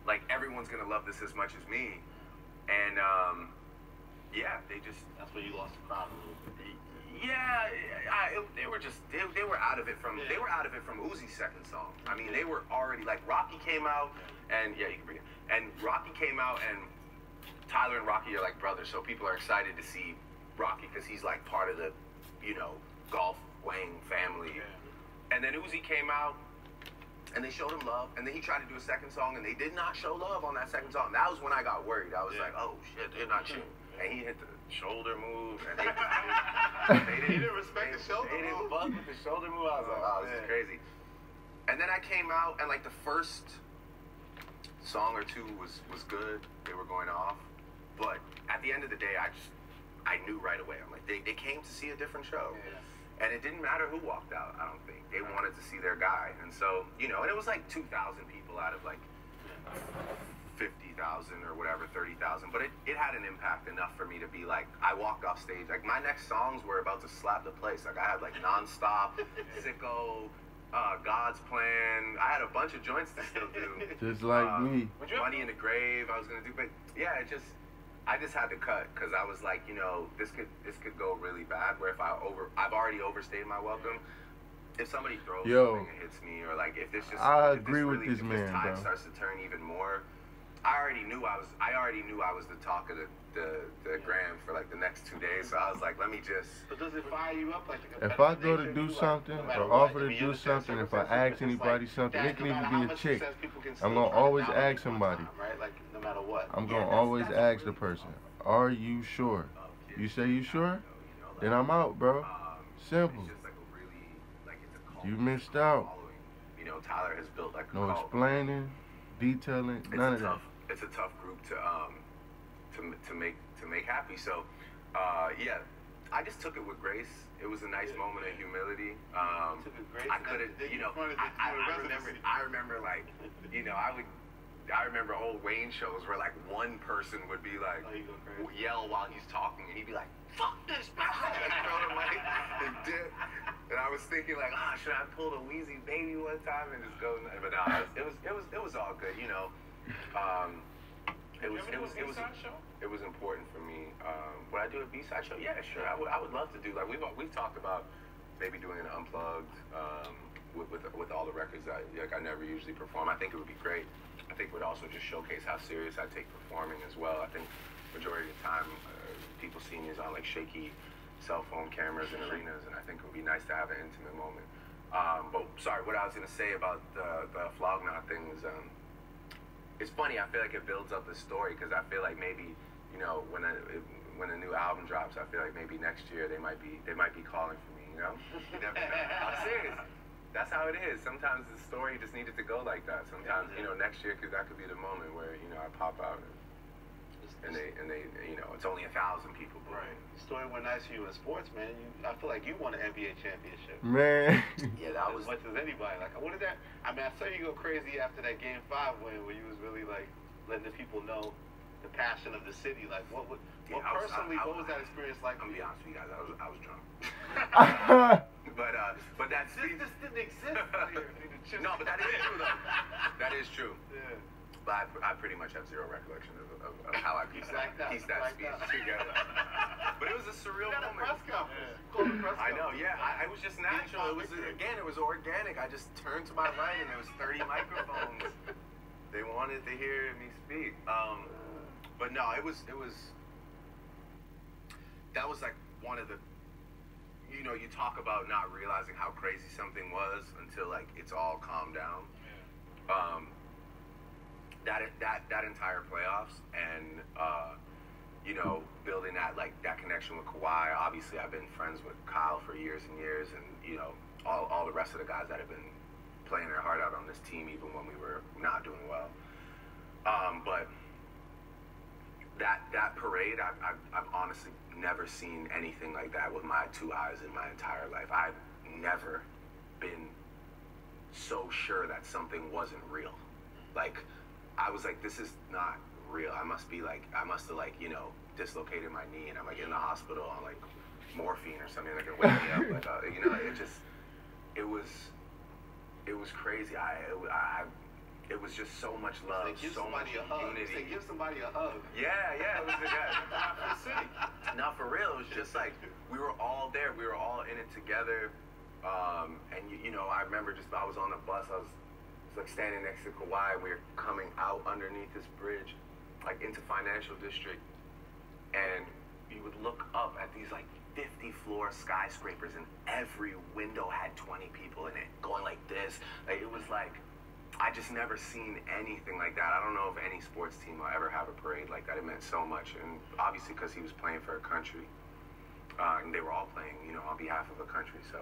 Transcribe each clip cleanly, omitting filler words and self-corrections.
like everyone's gonna love this as much as me. And yeah, they just. That's where you lost the crowd a little bit. Yeah, they were just they were out of it from they were out of it from Uzi's second song. I mean, they were already like Rocky came out and yeah, you can bring it. And Rocky came out and Tyler and Rocky are like brothers, so people are excited to see Rocky because he's like part of the, you know, Golf Wang family. And then Uzi came out and they showed him love, and then he tried to do a second song and they did not show love on that second song. That was when I got worried. I was like, oh shit, they're not shooting. And he hit the shoulder move, and he didn't respect the shoulder move. They didn't fuck with the shoulder move. I was like, oh, this is crazy. And then I came out, and like the first song or two was good. They were going off, but at the end of the day, I knew right away. I'm like, they came to see a different show, and it didn't matter who walked out. I don't think they wanted to see their guy, and so you know, and it was like 2,000 people out of like 50,000 or whatever, 30,000, but it had an impact enough for me to be like, I walked off stage, like my next songs were about to slap the place. Like I had like Nonstop, Sicko, God's Plan. I had a bunch of joints to still do. Just like me. Money in the Grave I was gonna do, but yeah, I just had to cut because I was like, you know, this could go really bad. Where if I've already overstayed my welcome. If somebody throws something and hits me, or like if this just I agree with this if man, this tide bro. starts to turn even more. I already knew I was the talk of the gram for like the next 2 days. So I was like, let me just. But does it fire you up like? If I go to do something or offer to do something, if I ask anybody something, it can even be a chick. I'm gonna always ask somebody. Right, like no matter what. I'm gonna always ask the person, are you sure? You say you sure? Then I'm out, bro. Simple. You missed out. You know, Tyler has built like no explaining, detailing, none of that. It's a tough group to make happy. So, yeah, I just took it with grace. It was a nice moment of humility. I couldn't, you know, I remember like, you know, I remember old Wayne shows where like one person would be like, yell while he's talking, and he'd be like, "Fuck this, man!" Like throw the mic and dip. And I was thinking like, should I pull the Wheezy Baby one time and just go? But no, it was all good, you know. It was important for me. Would I do a B-side show? Yeah, sure. I would love to do. Like we've talked about maybe doing an unplugged with all the records that I never usually perform. I think it would be great. I think it would also just showcase how serious I take performing as well. I think majority of the time people see me as on like shaky cell phone cameras in arenas, and I think it would be nice to have an intimate moment. But sorry, what I was gonna say about the Flog Gnaw thing was, it's funny. I feel like it builds up the story because I feel like maybe, you know, when a new album drops, I feel like maybe next year they might be calling for me. You know, you never know. I'm serious. That's how it is. Sometimes the story just needed to go like that. Sometimes, you know, next year that could be the moment where, you know, I pop out and they you know, it's only 1,000 people. Right. The story went nice for you in sports, man. I feel like you won an NBA championship. Man. Yeah, that was as much as anybody. Like, what did that? I mean, I saw you go crazy after that Game 5 win, where you was really like letting the people know the passion of the city. Like, what was that experience like? I'm gonna be honest with you guys. I was drunk. But that's this didn't exist. No, but that is true though. That is true. Yeah. But I pretty much have zero recollection of how I pieced that speech together. But it was a surreal moment. I know, yeah. It was just natural. It was organic. I just turned to my right and there was 30 microphones. They wanted to hear me speak. But no, that was like one of the, you know, you talk about not realizing how crazy something was until like it's all calmed down. That entire playoffs and you know, building that connection with Kawhi. Obviously, I've been friends with Kyle for years and years, and you know, all the rest of the guys that have been playing their heart out on this team, even when we were not doing well. But that parade, I've honestly never seen anything like that with my two eyes in my entire life. I've never been so sure that something wasn't real. Like, I was like, this is not real. I must have like, you know, dislocated my knee and I'm like in the hospital on like morphine or something that could wake me up. Like, you know, it was crazy. it was just so much love, so much unity. Give somebody a hug. Yeah, it was not for real. It was just like we were all there. We were all in it together. And you know, I remember I was on the bus. I was like standing next to Kawhi. And we were coming out underneath this bridge, like into Financial District, and you would look up at these like 50-floor skyscrapers, and every window had 20 people in it, going like this. Like it was like, I just never seen anything like that. I don't know if any sports team will ever have a parade like that. It meant so much, and obviously because he was playing for a country, and they were all playing, you know, on behalf of a country. So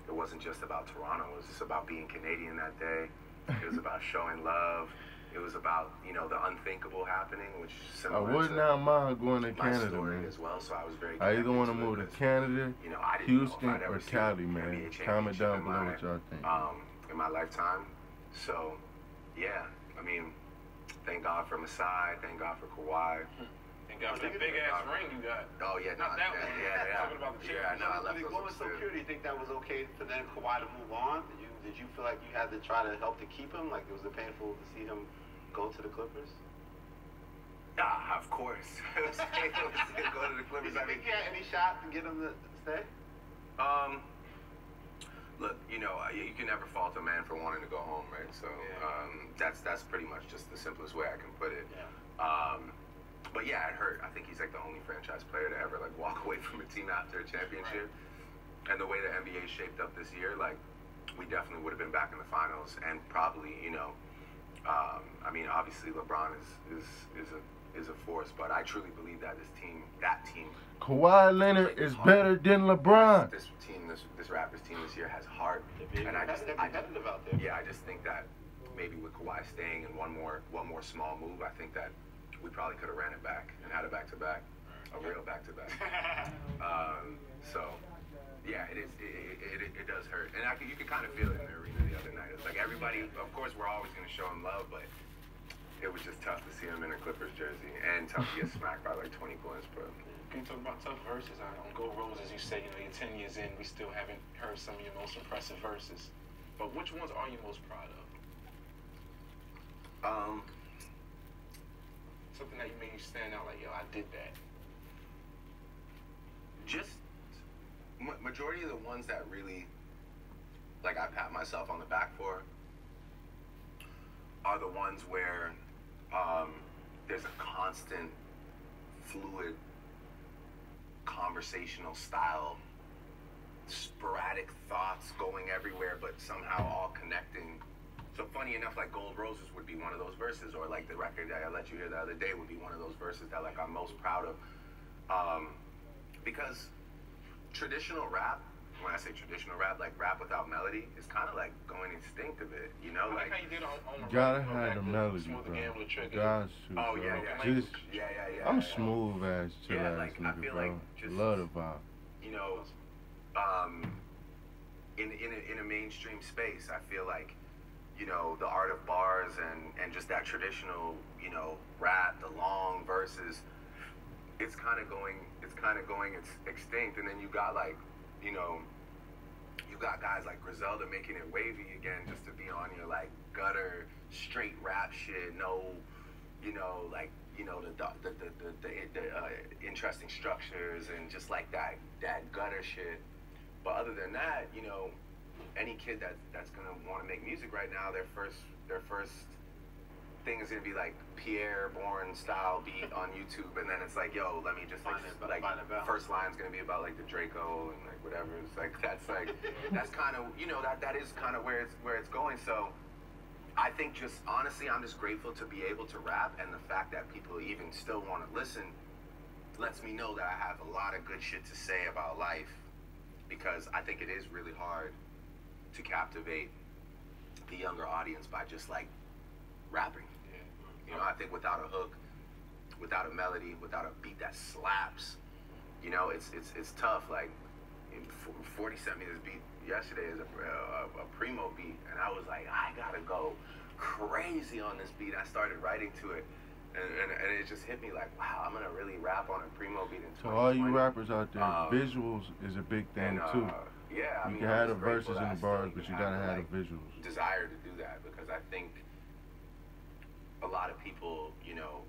it wasn't just about Toronto. It was just about being Canadian that day. It was about showing love. It was about, you know, the unthinkable happening, which is similar I would not mind going to Canada, man. As well, so I was very. I either want to move to Canada, you know, Houston, or Cali, man. Comment down below what y'all think. In my lifetime, so yeah, I mean, thank God for Masai, thank God for Kawhi. Thank God for that big ass ring you got. Oh yeah, not that one. Yeah. Talking about the I know. I left those going so pure, do you think that was okay for then Kawhi to move on? Did you feel like you had to try to help to keep him? Like it was painful to see him go to the Clippers? Yeah, of course. It was painful to see him go to the Clippers. Did you think he had any shot to get him to stay? Look, you know, you can never fault a man for wanting to go home, right? So that's pretty much just the simplest way I can put it. Yeah. But yeah, it hurt. I think he's like the only franchise player to ever like walk away from a team after a championship. Right. And the way the NBA shaped up this year, like we definitely would have been back in the finals, and probably, you know, I mean, obviously LeBron is a force, but I truly believe that that team. Kawhi Leonard is better than LeBron. This Raptors team this year has heart, and they're competitive out there. Yeah, I just think that maybe with Kawhi staying and one more small move, I think that we probably could have ran it back and had a back-to-back, a real back-to-back. So yeah, it does hurt, and you can kind of feel it in the arena the other night. It's like everybody, of course, we're always going to show him love, but it was just tough to see him in a Clippers jersey and tough to get smacked by like 20 points, bro. Can you talk about tough verses on Gold Roses? You say, you know, you're 10 years in, we still haven't heard some of your most impressive verses. But which ones are you most proud of? Something that made you stand out, like, yo, I did that. Just majority of the ones that really, like, I pat myself on the back for are the ones where there's a constant, fluid, conversational style, sporadic thoughts going everywhere, but somehow all connecting. So funny enough, like Gold Roses would be one of those verses, or like the record that I let you hear the other day would be one of those verses that like I'm most proud of. Because traditional rap, when I say traditional rap, like rap without melody, is kind of like going extinct a bit, you know? Like how you did on gotta have the melody, bro. Got to, oh, bro. yeah. Just, I'm smooth as chill ass like, nigga, I feel bro. like just, love the vibe. You know, in a mainstream space, I feel like, you know, the art of bars and just that traditional, you know, rap, the long verses, it's kind of going extinct. And then you got like, you know, you got guys like Griselda making it wavy again, just to be on your like gutter straight rap shit, no, you know, like, you know, the interesting structures and just like that gutter shit. But other than that, you know, any kid that's gonna want to make music right now, their first thing is gonna be like Pierre Bourne style beat on YouTube, and then it's like, yo, let me just like first line's gonna be about like the Draco and like whatever. It's like that's kind of, you know, that is kind of where it's going. So I think just honestly, I'm just grateful to be able to rap, and the fact that people even still want to listen lets me know that I have a lot of good shit to say about life, because I think it is really hard to captivate the younger audience by just like rapping. You know, I think without a hook, without a melody, without a beat that slaps, you know, it's tough. Like, 40 sent me this beat yesterday as a Primo beat, and I was like, I gotta go crazy on this beat. I started writing to it, and it just hit me like, wow, I'm gonna really rap on a Primo beat in 2020. So all you rappers out there, visuals is a big thing too. Yeah, you can have the verses and the bars, but you gotta have the visuals. Desire to do that, because I think people, you know,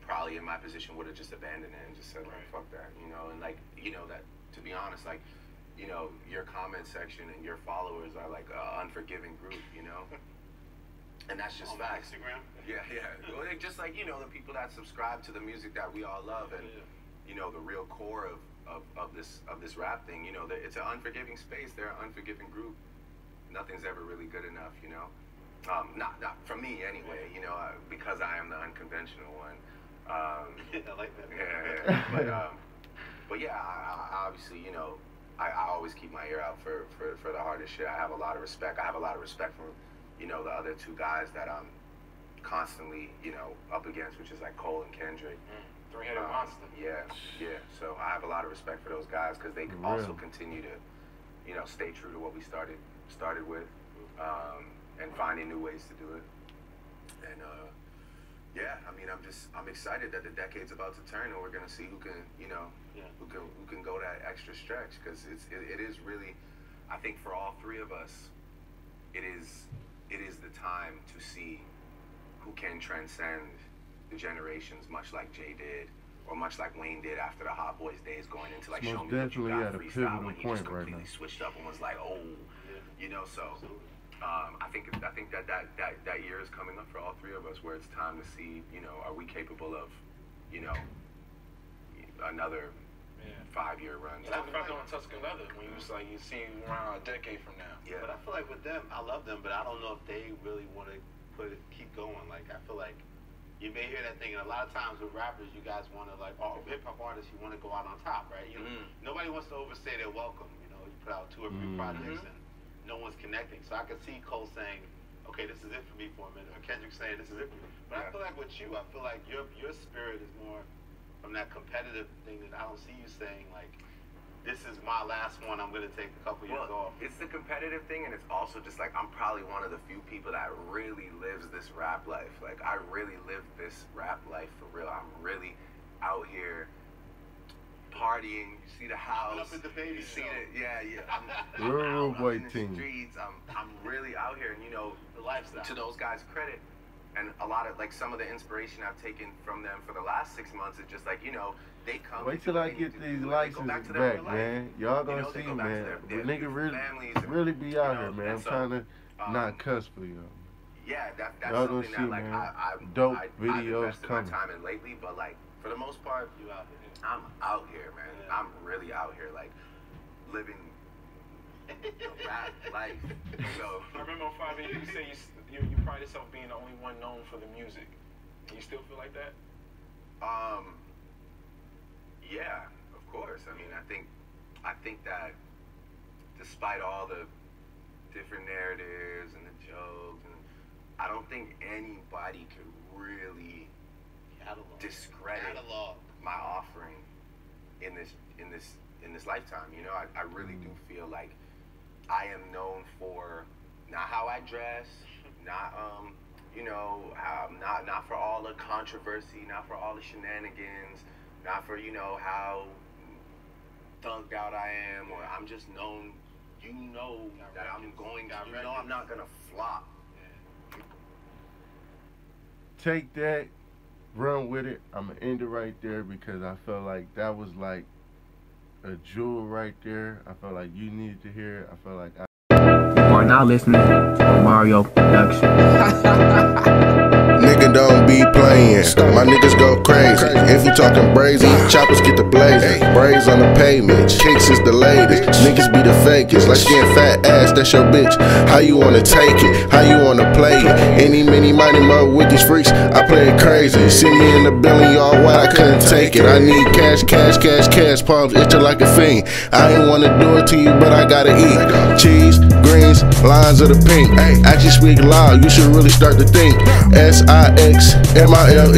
probably in my position would have just abandoned it and just said, like, fuck that, you know, and like, you know, that, to be honest, like, you know, your comment section and your followers are like an unforgiving group, you know, and that's just facts. Instagram? Yeah. Well, just like, you know, the people that subscribe to the music that we all love, and you know, the real core of this rap thing, you know, it's an unforgiving space. They're an unforgiving group. Nothing's ever really good enough, you know. Not for me anyway, you know, because I am the unconventional one. I like that. Yeah. But yeah, I obviously, you know, I always keep my ear out for the hardest shit. I have a lot of respect. I have a lot of respect for, you know, the other two guys that I'm constantly, you know, up against, which is like Cole and Kendrick. Three-headed monster. Yeah. So I have a lot of respect for those guys because they can also continue to, you know, stay true to what we started with, and finding new ways to do it. And yeah, I mean, I'm excited that the decade's about to turn, and we're gonna see who can, you know, who can go that extra stretch, because it is really, I think for all three of us, it is the time to see who can transcend the generations, much like Jay did, or much like Wayne did after the Hot Boys days, going into like Show Me What You Got freestyle, when he just completely switched up and was like, oh, you know. So I think that year is coming up for all three of us, where it's time to see, you know, are we capable of, you know, another 5-year run. Talk about doing Tuscan Leather when you was like, you see around a decade from now. Yeah, but I feel like with them, I love them, but I don't know if they really want to keep going. Like, I feel like you may hear that thing, and a lot of times with rappers, you guys want to, like, hip hop artists, you want to go out on top, right? You know, nobody wants to overstay their welcome. You know, you put out 2 or 3 projects and no one's connecting. So I could see Cole saying, okay, this is it for me for a minute, or Kendrick saying, this is it for me. But I feel like with you, I feel like your spirit is more from that competitive thing that I don't see you saying, like, this is my last one, I'm going to take a couple years off. It's the competitive thing, and it's also just like, I'm probably one of the few people that really lives this rap life. Like, I really live this rap life for real. I'm really out here partying. You see the house. You see it. Yeah. I'm out in the streets. I'm really out here, and you know, the lifestyle. To those guys' credit, and a lot of, like, some of the inspiration I've taken from them for the last 6 months is just like, you know, they come. Wait till I get these licenses back, man. Y'all gonna see, man. The nigga really be out here, man. I'm trying to not cuss for y'all. Yeah, that's something that, like, dope videos I've invested my time in lately, but, like, for the most part, I'm out here, man. I'm really out here, like, living the rap life. So I remember on 5 you say you pride yourself being the only one known for the music. Do you still feel like that? Yeah, of course. I mean, I think that despite all the different narratives and the jokes, and I don't think anybody could really discredit my offering in this lifetime. You know, I really do feel like I am known for not how I dress, not you know, not for all the controversy, not for all the shenanigans, not for, you know, how thugged out I am, or I'm just known, you know, that I'm going, you know, I'm not gonna flop. Take that, run with it. I'm gonna end it right there because I felt like that was like a jewel right there. I felt like you needed to hear it. I felt like You are now listening to Mario Production. Nigga don't be playing, my niggas go crazy. If you talking brazy, choppers get the blazing. Braids on the pavement, kicks is the latest. Niggas be the fakest, like getting fat ass, that's your bitch. How you wanna take it, how you wanna play it? Any, many, mighty mo with these freaks, I play it crazy. See me in the building, y'all white, I couldn't take it. I need cash, palms itching like a fiend. I ain't wanna do it to you, but I gotta eat. Cheese, greens, lines of the pink. Actually speak loud, you should really start to think. SIXMILE